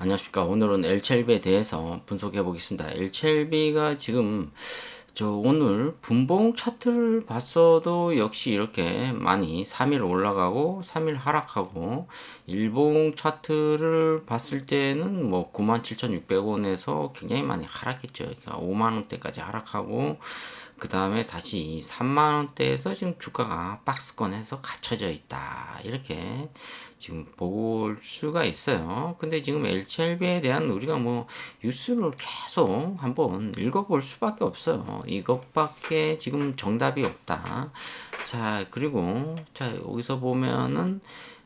안녕하십니까. 오늘은 엘첼비에 대해서 분석해 보겠습니다. 엘첼비가 지금 오늘 분봉 차트를 봤어도 역시 이렇게 많이 3일 올라가고 3일 하락하고, 일봉 차트를 봤을 때는 뭐 97,600원에서 굉장히 많이 하락했죠. 그러니까 5만원대까지 하락하고, 그 다음에 다시 3만원대에서 지금 주가가 박스권에서 갇혀져 있다, 이렇게 지금 볼 수가 있어요. 근데 지금 HLB에 대한 우리가 뭐 뉴스를 계속 한번 읽어볼 수밖에 없어요. 이것밖에 지금 정답이 없다. 자, 그리고 자, 여기서 보면은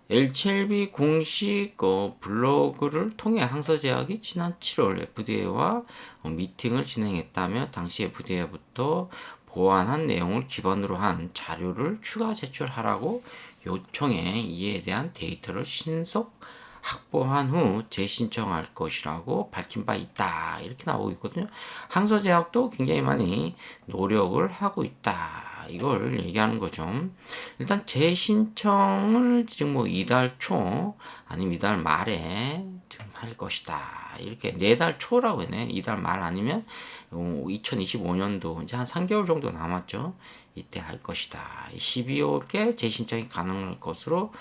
HLB 공식 블로그를 통해 항서제약이 지난 7월 FDA와 미팅을 진행했다며, 당시 FDA부터 보완한 내용을 기반으로 한 자료를 추가 제출하라고 요청해 이에 대한 데이터를 신속 확보한 후 재신청할 것이라고 밝힌 바 있다, 이렇게 나오고 있거든요. 항서제약도 굉장히 많이 노력을 하고 있다, 이걸 얘기하는 거죠. 일단 재신청을 지금 뭐 이달 초 아니면 이달 말에 지금 할 것이다, 이렇게 4달 초라고 했네. 이달 말 아니면 2025년도 이제 한 3개월 정도 남았죠. 이때 할 것이다. 12월께 재신청이 가능할 것으로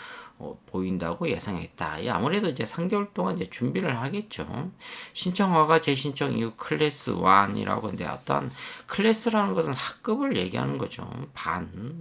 보인다고 예상했다. 아무래도 이제 3개월 동안 이제 준비를 하겠죠. 신청허가 재신청 이후 클래스 1이라고 하는데, 어떤 클래스라는 것은 학급을 얘기하는 거죠.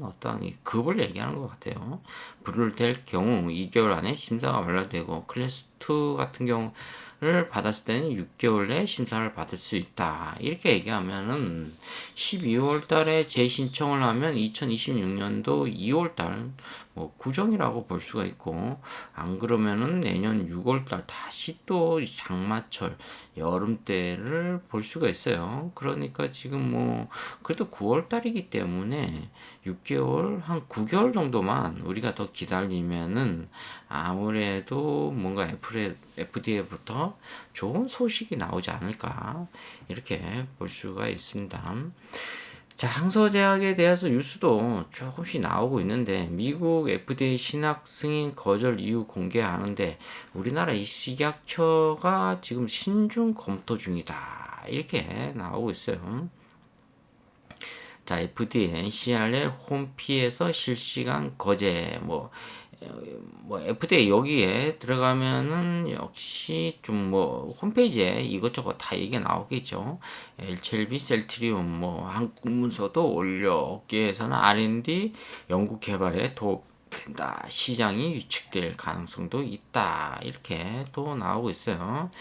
어떤 급을 얘기하는 것 같아요. 불을될 경우 2개월 안에 심사가 완료되고, 클래스 2 같은 경우를 받았을 때는 6개월 내에 심사를 받을 수 있다, 이렇게 얘기하면은 12월 달에 재신청을 하면 2026년도 2월 달 뭐 구정이라고 볼 수가 있고, 안 그러면은 내년 6월 달 다시 또 장마철 여름 때를 볼 수가 있어요. 그러니까 지금 뭐 그래도 9월 달이기 때문에 6개월 한 9개월 정도만 우리가 더 기다리면은 아무래도 뭔가 FDA부터 좋은 소식이 나오지 않을까, 이렇게 볼 수가 있습니다. 자, 항서제약에 대해서 뉴스도 조금씩 나오고 있는데, 미국 FDA 신약 승인 거절 이유 공개하는데 우리나라 이 식약처가 지금 신중 검토 중이다, 이렇게 나오고 있어요. 자, FDA CRL 홈피에서 실시간 거제, 뭐 FDA 여기에 들어가면은 역시 좀 뭐 홈페이지에 이것저것 다 얘기가 나오겠죠. 엘첼비, 셀트리움 뭐 한국 문서도 올려 업계에서는 R&D 연구 개발에 도움된다, 시장이 유축될 가능성도 있다, 이렇게 또 나오고 있어요.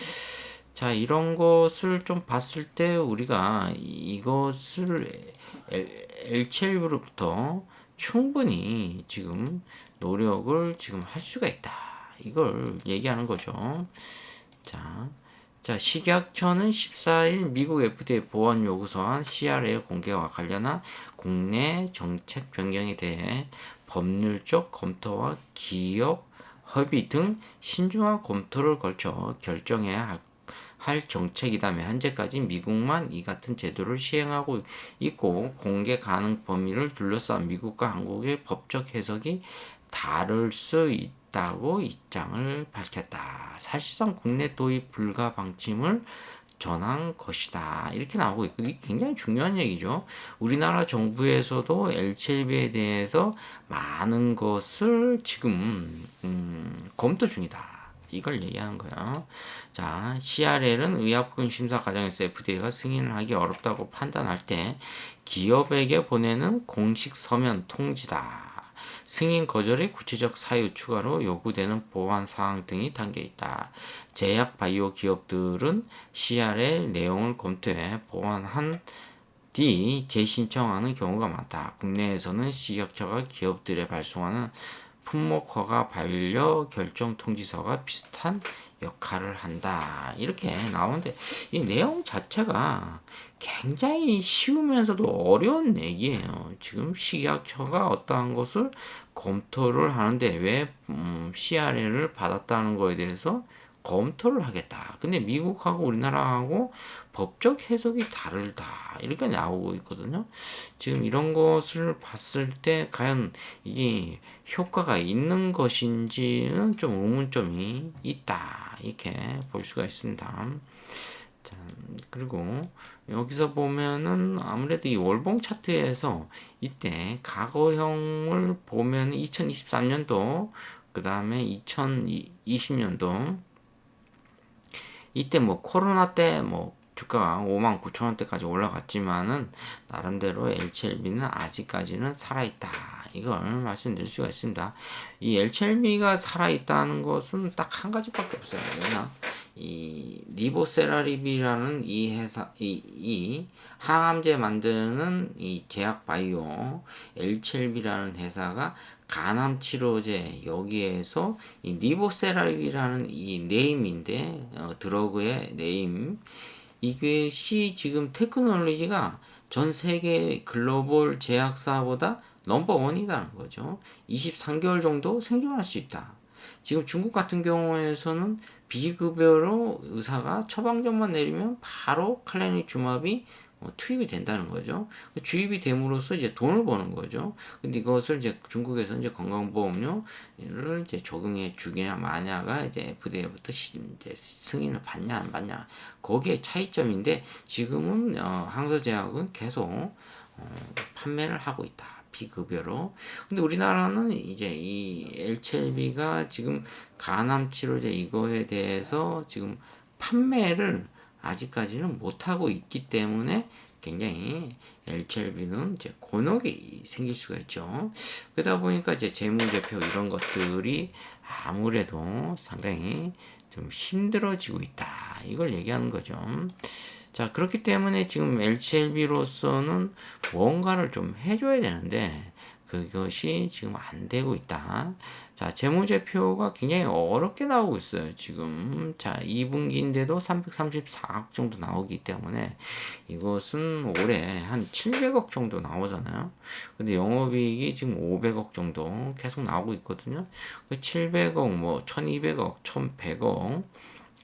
자, 이런 것을 좀 봤을 때 우리가 이것을 엘첼비로부터 충분히 지금 노력을 지금 할 수가 있다, 이걸 얘기하는 거죠. 자, 식약처는 14일 미국 FDA 보안 요구서안 CRA 공개와 관련한 국내 정책 변경에 대해 법률적 검토와 기업 협의 등 신중한 검토를 거쳐 결정해야 할 정책이다며, 현재까지 미국만 이 같은 제도를 시행하고 있고, 공개 가능 범위를 둘러싼 미국과 한국의 법적 해석이 다를 수 있다고 입장을 밝혔다. 사실상 국내 도입 불가 방침을 전한 것이다, 이렇게 나오고 있고, 이게 굉장히 중요한 얘기죠. 우리나라 정부에서도 LCLB에 대해서 많은 것을 지금 검토 중이다, 이걸 얘기하는 거야. 자, CRL은 의약품 심사 과정에서 FDA가 승인을 하기 어렵다고 판단할 때 기업에게 보내는 공식 서면 통지다. 승인 거절의 구체적 사유 추가로 요구되는 보완 사항 등이 담겨 있다. 제약 바이오 기업들은 CRL 내용을 검토해 보완한 뒤 재신청하는 경우가 많다. 국내에서는 식약처가 기업들에 발송하는 품목 허가 반려 결정 통지서가 비슷한 역할을 한다, 이렇게 나오는데, 이 내용 자체가 굉장히 쉬우면서도 어려운 얘기예요. 지금 식약처가 어떠한 것을 검토를 하는데 왜 CRL을 받았다는 거에 대해서 검토를 하겠다. 근데 미국하고 우리나라하고 법적 해석이 다르다, 이렇게 나오고 있거든요. 지금 이런 것을 봤을 때 과연 이게 효과가 있는 것인지는 좀 의문점이 있다, 이렇게 볼 수가 있습니다. 자, 그리고 여기서 보면은 아무래도 이 월봉 차트에서 이때 과거형을 보면 2023년도 그 다음에 2020년도 이때 뭐 코로나 때 뭐 주가가 59,000원대까지 올라갔지만은 나름대로 LCLB는 아직까지는 살아있다. 이걸 말씀드릴 수가 있습니다. 이 LCLB가 살아있다는 것은 딱 한 가지밖에 없어요. 왜냐? 이 리보세라립이라는 이 회사, 이 항암제 만드는 이 제약 바이오 LCLB라는 회사가 간암 치료제 여기에서 이 리보세라립이라는 이 네임인데 드러그의 네임 이것이 지금 테크놀로지가 전 세계 글로벌 제약사보다 넘버 원이라는 거죠. 23개월 정도 생존할 수 있다. 지금 중국 같은 경우에서는 비급여로 의사가 처방전만 내리면 바로 칼라니주마비 투입이 된다는 거죠. 주입이 됨으로써 이제 돈을 버는 거죠. 근데 이것을 이제 중국에서 이제 건강보험료를 이제 적용해 주냐 마냐가 이제 FDA부터 이제 승인을 받냐 안 받냐 거기에 차이점인데 지금은 항서제약은 계속 판매를 하고 있다. 비급여로. 근데 우리나라는 이제 이 LCLB가 지금 간암 치료제 이거에 대해서 지금 판매를 아직까지는 못하고 있기 때문에 굉장히 LCLB는 이제 곤혹이 생길 수가 있죠. 그러다 보니까 이제 재무제표 이런 것들이 아무래도 상당히 좀 힘들어지고 있다. 이걸 얘기하는 거죠. 자, 그렇기 때문에 지금 LCLB로서는 뭔가를 좀 해줘야 되는데, 그것이 지금 안 되고 있다. 자, 재무제표가 굉장히 어렵게 나오고 있어요, 지금. 자, 2분기인데도 334억 정도 나오기 때문에 이것은 올해 한 700억 정도 나오잖아요. 근데 영업이익이 지금 500억 정도 계속 나오고 있거든요. 700억, 뭐, 1200억, 1100억,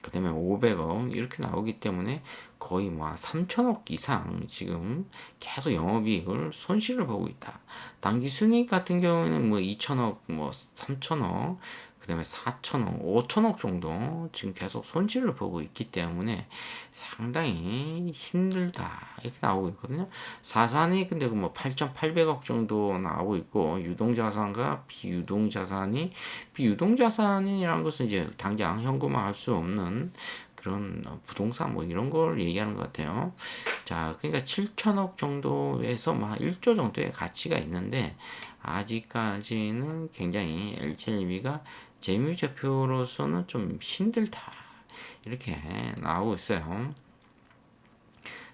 그 다음에 500억 이렇게 나오기 때문에 거의 뭐 3천억 이상 지금 계속 영업이익을 손실을 보고 있다. 당기 순이익 같은 경우에는 뭐 2천억, 뭐 3천억, 그 다음에 4천억, 5천억 정도 지금 계속 손실을 보고 있기 때문에 상당히 힘들다. 이렇게 나오고 있거든요. 자산이 근데 뭐 8,800억 정도 나오고 있고, 유동자산과 비유동자산이라는 것은 이제 당장 현금화할 수 없는 그런 부동산 뭐 이런 걸 얘기하는 것 같아요. 자, 그러니까 7천억 정도에서 막 1조 정도의 가치가 있는데 아직까지는 굉장히 LCLB가 재무제표로서는 좀 힘들다. 이렇게 나오고 있어요.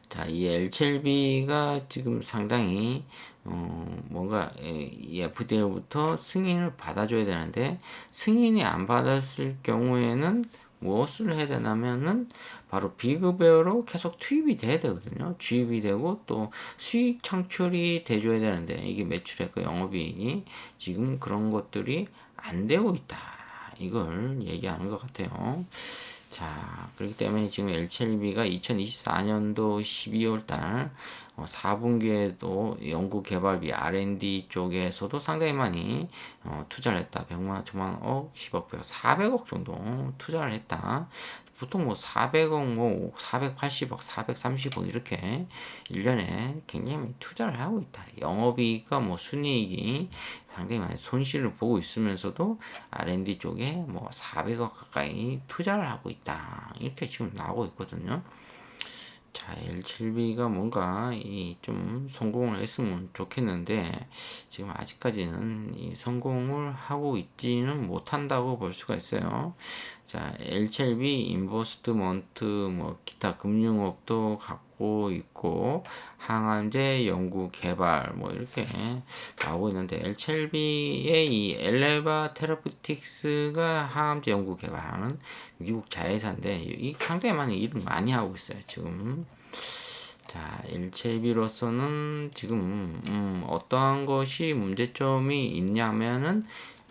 자, 이 LCLB가 지금 상당히 뭔가 이 FDA부터 승인을 받아줘야 되는데 승인이 안 받았을 경우에는 무엇을 해야 되냐면은 바로 비급여로 계속 투입이 돼야 되거든요. 주입이 되고 또 수익 창출이 돼줘야 되는데 이게 매출액과 영업이익이 지금 그런 것들이 안 되고 있다. 이걸 얘기하는 것 같아요. 자, 그렇기 때문에 지금 LCLB가 2024년도 12월 달 4분기에도 연구개발비 R&D 쪽에서도 상당히 많이 투자를 했다. 100만, 1000만, 10억, 400억 정도 투자를 했다. 보통 뭐 400억, 뭐 480억, 430억 이렇게 1년에 굉장히 많이 투자를 하고 있다. 영업이익과 뭐 순이익이 상당히 많이 손실을 보고 있으면서도 R&D 쪽에 뭐 400억 가까이 투자를 하고 있다. 이렇게 지금 나오고 있거든요. 자, L7B가 뭔가 이 좀 성공을 했으면 좋겠는데 지금 아직까지는 이 성공을 하고 있지는 못한다고 볼 수가 있어요. 자, L7B 인버스트먼트 뭐 기타 금융업도 갖고 있고 항암제 연구 개발 뭐 이렇게 나오고 있는데 L7B의 이 엘레바 테라피틱스가 항암제 연구 개발하는 미국 자회사인데 이 상당히 많이 일을 많이 하고 있어요 지금. 자, LCLB로서는 지금 어떠한 것이 문제점이 있냐면은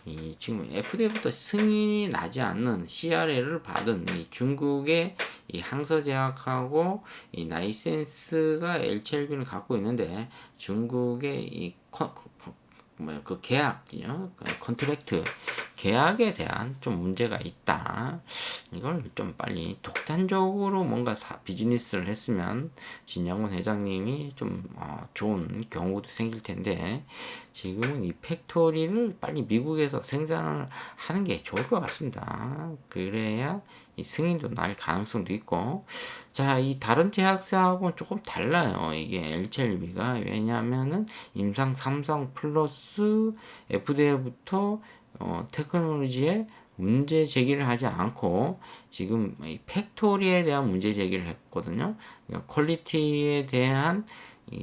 이 지금 FDA부터 승인이 나지 않는 CRL을 받은 이 중국의 이 항서제약하고 이 라이센스가 LCLB를 갖고 있는데 중국의 이 그 계약이요 컨트랙트 계약에 대한 좀 문제가 있다. 이걸 좀 빨리 독단적으로 뭔가 비즈니스를 했으면 진양훈 회장님이 좀 좋은 경우도 생길 텐데 지금은 이 팩토리를 빨리 미국에서 생산을 하는 게 좋을 것 같습니다. 그래야 이 승인도 날 가능성도 있고 자, 이 다른 제약사하고는 조금 달라요. 이게 LCLB가 왜냐하면은 임상 3상 플러스 FDA부터 테크놀로지에 문제 제기를 하지 않고 지금 이 팩토리에 대한 문제 제기를 했거든요. 그러니까 퀄리티에 대한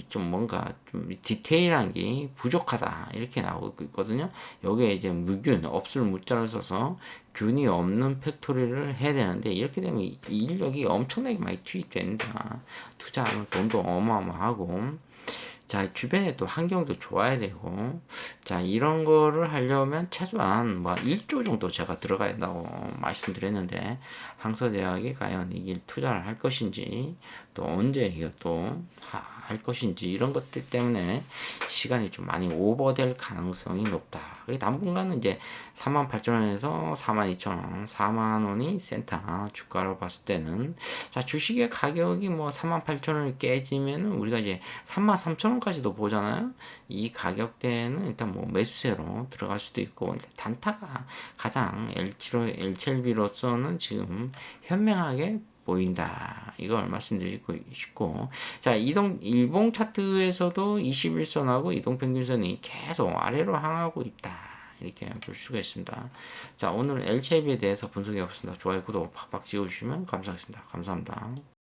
좀 뭔가 좀 디테일한 게 부족하다 이렇게 나오고 있거든요. 여기에 이제 무균 없을 무자를 써서 균이 없는 팩토리를 해야 되는데 이렇게 되면 이 인력이 엄청나게 많이 투입된다. 투자하는 돈도 어마어마하고 자, 주변에 또 환경도 좋아야 되고, 자, 이런 거를 하려면 최소한 뭐 1조 정도 제가 들어가야 된다고 말씀드렸는데, 항서대학이 과연 이게 투자를 할 것인지, 또 언제 이것도 할 것인지, 이런 것들 때문에 시간이 좀 많이 오버될 가능성이 높다. 당분간은 이제 38,000원에서 42,000원, 4만원이 센터 주가로 봤을 때는, 자, 주식의 가격이 뭐 38,000원을 깨지면은 우리가 이제 33,000원까지도 보잖아요. 이 가격대는 일단 뭐 매수세로 들어갈 수도 있고, 단타가 가장 LCLB로서는 지금 현명하게 보인다. 이걸 말씀드리고 싶고. 자, 일봉 차트에서도 21선하고 이동평균선이 계속 아래로 향하고 있다. 이렇게 볼 수가 있습니다. 자, 오늘 LCLB에 대해서 분석해 봤습니다. 좋아요, 구독 팍팍 찍어주시면 감사하겠습니다. 감사합니다.